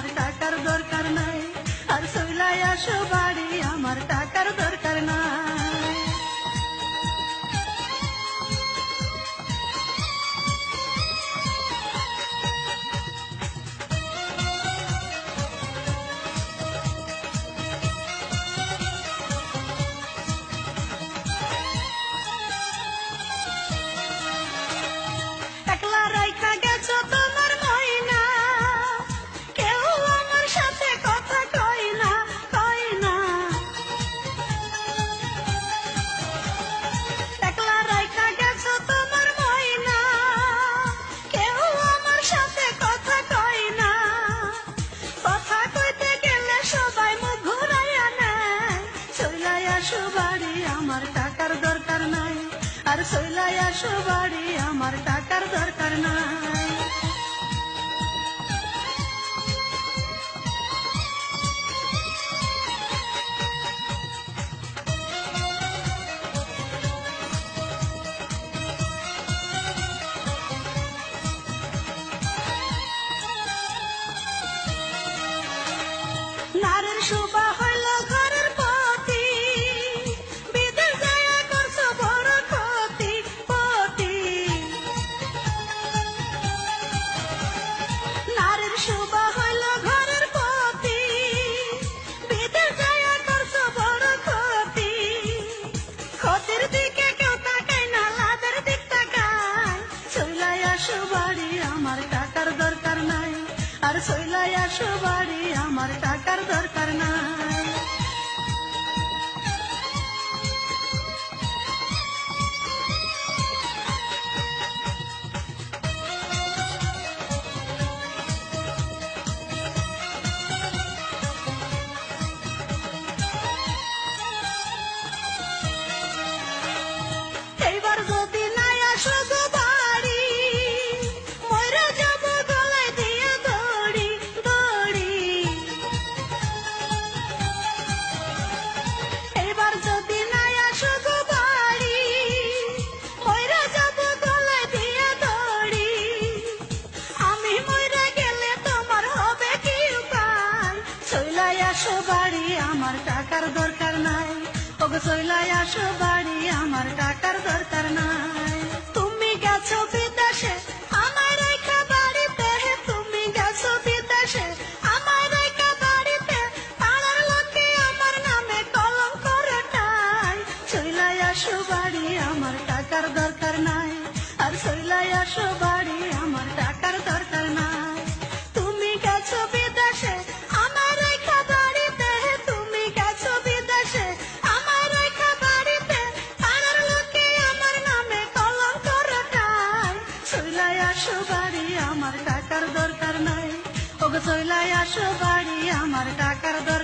আমার টাকার দরকার নাই, আর চইলাই আসো বাড়ি আমার টাকার দরকার নাই। একলা রাইখা গেছো তোমার ময়না, কেউ আমার সাথে কথা কয় না, কয় না। একলা রাইখা গেছো তোমার ময়না, কেউ আমার সাথে কথা কয় না। কথা কইতে গেলে সবাই মুখ ঘুরাইয়া নেয়, চইলাই আসো বাড়ি আমার টাকার দরকার নাই, আর চইলাই আসো বাড়ি আমার টাকার দরকার নাই। নারীর শোভা হইল ঘরের পতি, বিদেশ যাইয়া করছো বড় ক্ষতি, ক্ষতি। নারীর শোভা হইল ঘরের পতি, বিদেশ যাইয়া করছো বড় ক্ষতি। ক্ষতির দিকে কেউ তাকায় না, লাভের দিক তাকায়, চইলাই আসো বাড়ি আমার টাকার দরকার নাই, আর চইলাই আসো বাড়ি আমার টাকার দরকার নাই। এইবার যদি নাই আসো গো বাড়ি, মইরা যাব গলায় দিয়া দড়ি, দড়ি। এইবার যদি নাই আসো গো বাড়ি, মইরা যাব গলায় দিয়া দড়ি। আমি মইরা গেলে তোমার হবে কি উপায়, চইলাই আসো বাড়ি আমার টাকার দরকার নাই, ওগো চইলাই আসো বাড়ি আমার টাকার দরকার নাই। তুমি গেছো বিদেশে আমায় রাইখা বাড়িতে, তুমি গেছো বিদেশে আমায় রাইখা বাড়িতে, পাড়ার লোকে আমার নামে কলঙ্ক রটায়, চইলাই আসো বাড়ি আমার টাকার দরকার নাই, আর চইলাই আসো বাড়ি আমার টাকার দরকার নাই। তুমি গেছো বিদেশে আমায় রাইখা বাড়িতে, তুমি গেছো বিদেশে আমায় রাইখা বাড়িতে, পাড়ার লোকে আমার নামে কলঙ্ক রটায়, চইলাই আসো বাড়ি আমার টাকার দরকার নাই, ওগো চইলাই আসো বাড়ি আমার টাকার দরকার